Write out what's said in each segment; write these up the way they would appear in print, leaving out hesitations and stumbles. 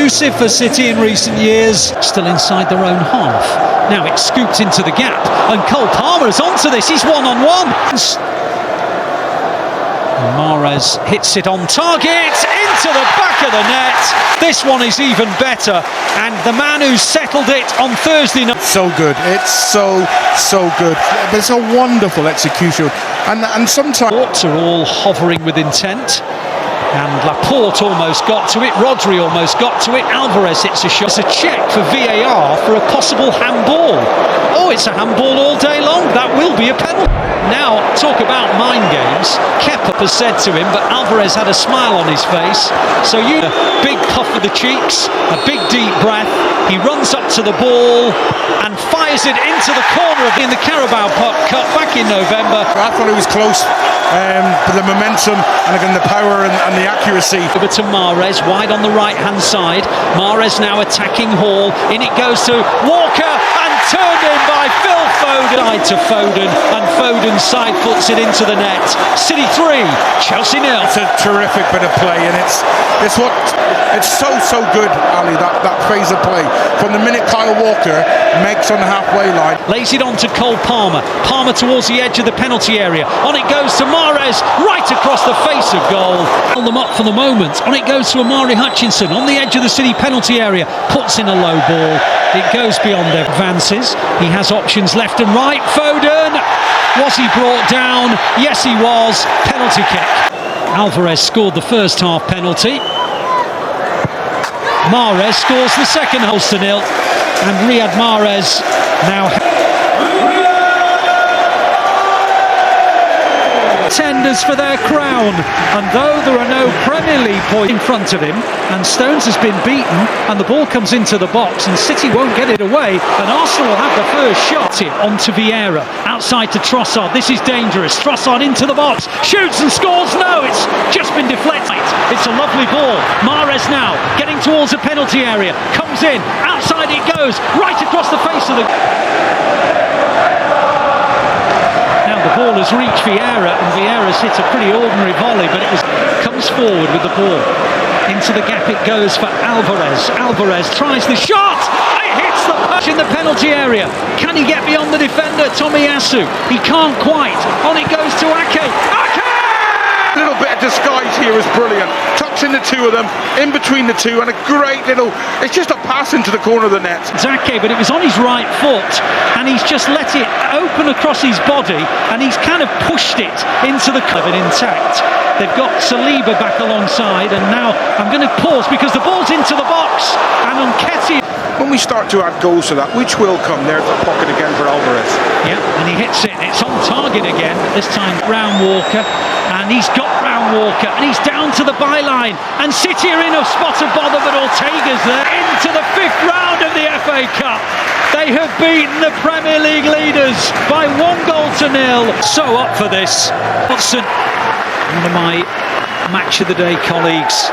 elusive for City in recent years. Still inside their own half. Now it's scooped into the gap, and Cole Palmer is onto this. He's one-on-one. Mahrez hits it on target, into the back of the net. This one is even better, and the man who settled it on Thursday night. So good, it's so good. It's a wonderful execution, and sometimes Thoughts are all hovering with intent. And Laporte almost got to it, Rodri almost got to it, Alvarez hits a shot. It's a check for VAR for a possible handball. Oh, it's a handball all day long, that will be a penalty. Now, talk about mind games. Kepa has said to him, but Alvarez had a smile on his face. So a big puff of the cheeks, a big deep breath. He runs up to the ball and fires it into the corner in the Carabao Cup back in November. I thought it was close, but the momentum and again the power and the accuracy. Over to Mahrez, wide on the right-hand side. Mahrez now attacking Hall. In it goes to Walker and turned in by Phil Foden. Side to Foden, and Foden side foots it into the net. City 3, Chelsea 0. It's a terrific bit of play, and it's so good, Ali, that phase of play. From the minute Kyle Walker makes on the halfway line. Lays it on to Cole Palmer. Palmer towards the edge of the penalty area. On it goes to Mahrez, right across the face of goal. Hold them up for the moment. On it goes to Amari Hutchinson, on the edge of the City penalty area. Puts in a low ball. It goes beyond their advances. He has options left and right. Foden. Was he brought down? Yes, he was. Penalty kick. Alvarez scored the first half penalty. Mahrez scores the second, 0-0, and Riyad Mahrez now tenders for their crown. And though there are no Premier League points in front of him, and Stones has been beaten, and the ball comes into the box, and City won't get it away, and Arsenal will have the first shot. Onto Vieira, outside to Trossard. This is dangerous. Trossard into the box, shoots and scores. No, it's just been deflected. It's a lovely ball. Mahrez now getting towards the penalty area, comes in, outside it goes, right across the face of the... Now the ball has reached Vieira, and Vieira's hit a pretty ordinary volley, but comes forward with the ball. Into the gap it goes for Alvarez. Alvarez tries the shot. It hits the punch in the penalty area. Can he get beyond the defender, Tomiyasu? He can't quite. On it goes to Ake. Ake! A little bit of disguise here is brilliant. Tucks in the two of them, in between the two, and a great little... It's just a pass into the corner of the net. It's Ake, but it was on his right foot, and he's just let it open across his body, and he's kind of pushed it into the cover intact. They've got Saliba back alongside, and now I'm going to pause because the ball's into the box, and Nketiah. When we start to add goals to that, which will come, there's the pocket again for Alvarez. Yeah, and he hits it. It's on target again. This time round Walker, and he's got round Walker, and he's down to the byline. And City are in a spot of bother, but Ortega's there into the 5th round of the FA Cup. They have beaten the Premier League leaders by 1-0. So up for this. Watson, one of my match of the day colleagues.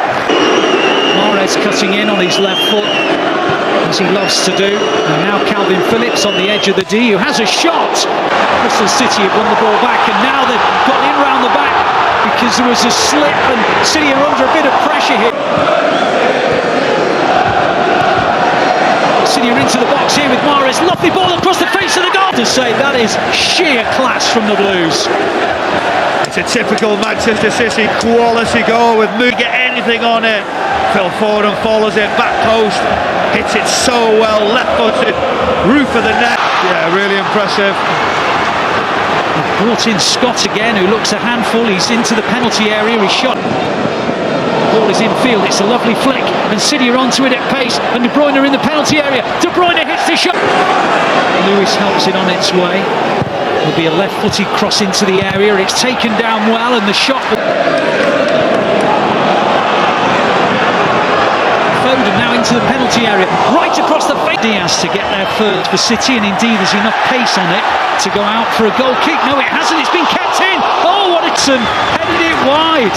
Mahrez cutting in on his left foot, as he loves to do, and now Calvin Phillips on the edge of the D, who has a shot. Bristol City have won the ball back, and now they've got in round the back because there was a slip, and City are under a bit of pressure here. City are into the box here with Mahrez. Lovely ball across the face of the goal. To say that is sheer class from the Blues. It's a typical Manchester City quality goal with Moody get anything on it. Phil Foden follows it, back post, hits it so well, left-footed, roof of the net. Yeah, really impressive. Brought in Scott again, who looks a handful. He's into the penalty area, he's shot. Ball is infield, it's a lovely flick, and City are onto it at pace, and De Bruyne in the penalty area. De Bruyne hits the shot. Lewis helps it on its way. There'll be a left-footed cross into the area. It's taken down well, and the shot... Foden now into the penalty area, right across the face. Diaz to get there first for City, and indeed there's enough pace on it to go out for a goal kick. No, it hasn't, it's been kept in. Oh, what it's headed it wide.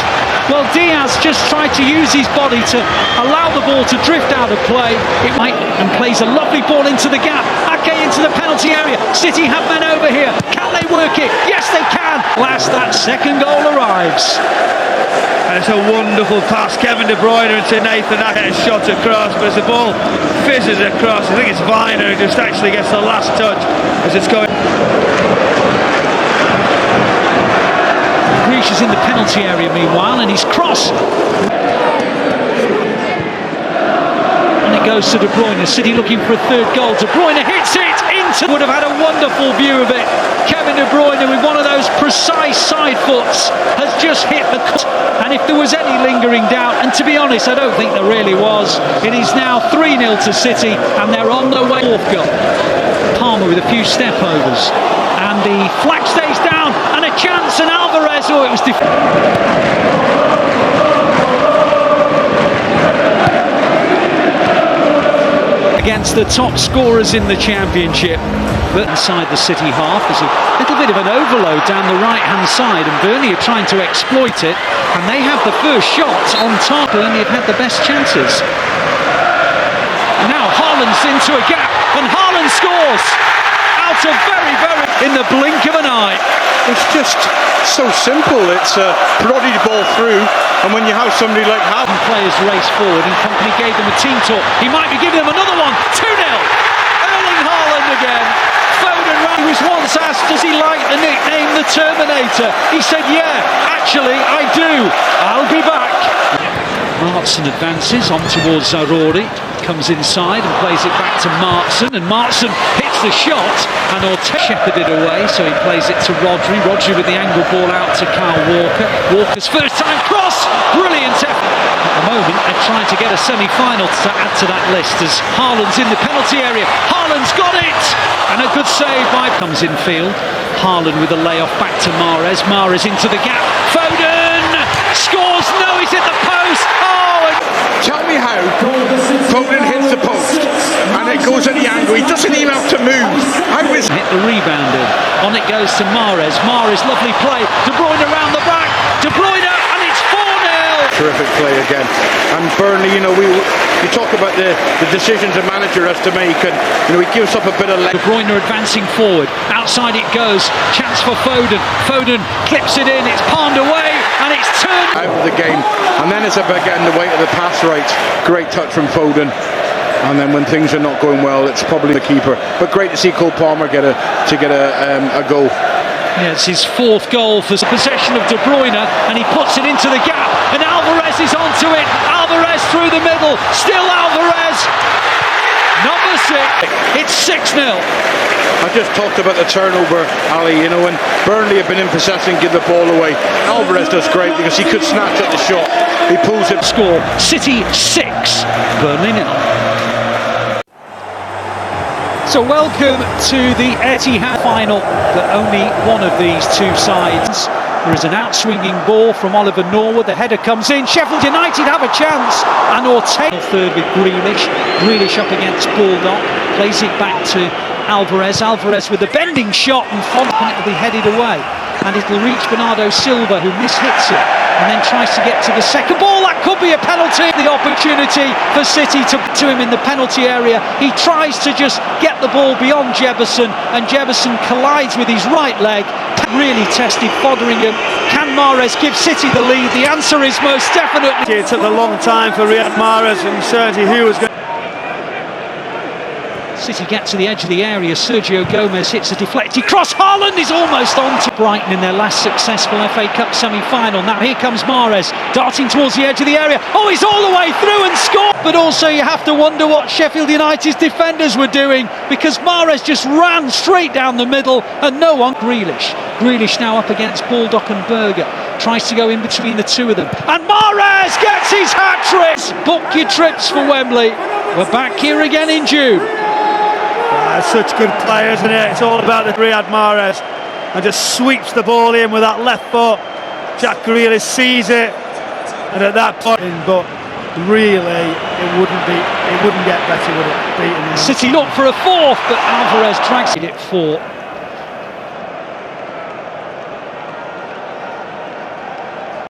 Well, Diaz just tried to use his body to allow the ball to drift out of play. It might, and plays a lovely ball into the gap. Ake into the penalty area. City have men over here. Can they work it? Yes, they can. Last, that second goal arrives. And it's a wonderful pass, Kevin De Bruyne into Nathan Ake, shot across, but as the ball fizzes across, I think it's Viner who just actually gets the last touch as it's going. Grealish is in the penalty area meanwhile, and he's cross. And it goes to De Bruyne. City looking for a third goal. De Bruyne hits it into. Would have had a wonderful view of it. Kevin De Bruyne with one of those precise side foots has just hit the cut. And if there was any lingering doubt, and to be honest, I don't think there really was, it is now 3-0 to City, and they're on their way. Fourth goal. Palmer with a few step overs, and the flag stays down, and a chance, and Alvarez. Oh, it was. Against the top scorers in the Championship. But inside the City half, there's a little bit of an overload down the right-hand side, and Burnley are trying to exploit it, and they have the first shot on top. Burnley have had the best chances. And now Haaland's into a gap, and Haaland scores out of in the blink of an eye. It's just so simple. It's prodded the ball through, and when you have somebody like Haaland, players race forward, and company gave them a team talk. He might be giving them another one. 2-0. Erling Haaland again. Foden, he was once asked, does he like the nickname the Terminator? He said, yeah, actually I do. I'll be back. Martson advances on towards Zarori, comes inside and plays it back to Martson, and Martson hits the shot, and Ortega shepherded away, so he plays it to Rodri. Rodri with the angle ball out to Kyle Walker. Walker's first time cross, brilliant effort. At the moment, they're trying to get a semi-final to add to that list as Haaland's in the penalty area. Haaland's got it, and a good save by comes in field. Haaland with a layoff back to Mahrez. Mahrez into the gap. Foden scores. No, he's hit the post. tell me how Foden hits the post and it goes at the angle. He doesn't even have to move. How is hit the rebound in. On it goes to Mahrez. Mahrez, lovely play. De Bruyne around the back. De Bruyne, and it's 4-0. Terrific play again. And Burnley, you know, you talk about the decisions a manager has to make, and you know, he gives up a bit of. De Bruyne advancing forward. Outside it goes. Chance for Foden. Foden clips it in. It's palmed away, and it's turned out of the game. And then it's about getting the weight of the pass right. Great touch from Foden. And then when things are not going well, it's probably the keeper. But great to see Cole Palmer get a goal. Yeah, it's his fourth goal for possession of De Bruyne, and he puts it into the gap, and Alvarez is onto it. Alvarez through the middle, still Alvarez. Number 6, it's 6-0. I just talked about the turnover, Ali. You know, when Burnley have been in possession, give the ball away. Alvarez does great because he could snatch at the shot. He pulls it. Score: City 6, Burnley 0. So welcome to the Etihad final, but only one of these two sides. There is an outswinging ball from Oliver Norwood. The header comes in. Sheffield United have a chance, and Ortega third with Grealish. Grealish up against Bulldog, plays it back to Alvarez. Alvarez with a bending shot, and Fontaine will be headed away, and it'll reach Bernardo Silva, who mishits it and then tries to get to the second ball. That could be a penalty. The opportunity for City to him in the penalty area. He tries to just get the ball beyond Jebbison, and Jebbison collides with his right leg. Really tested Fotheringham. Can Mahrez give City the lead? The answer is most definitely. It took a long time for Riyad Mahrez and certainty who was going. City get to the edge of the area. Sergio Gomez hits a deflected cross. Haaland is almost on to Brighton in their last successful FA Cup semi-final. Now here comes Mahrez darting towards the edge of the area. Oh, he's all the way through and scored. But also you have to wonder what Sheffield United's defenders were doing, because Mahrez just ran straight down the middle and no one. Grealish now up against Baldock and Berger. Tries to go in between the two of them. And Mahrez gets his hat-trick. Book your trips for Wembley. We're back here again in June. Such good players, isn't it? It's all about the Riyad Mahrez, and just sweeps the ball in with that left foot. Jack Grealish sees it, and at that point, but really, it wouldn't get better, would it? Beaten. City look for a fourth, but Alvarez drags it 4.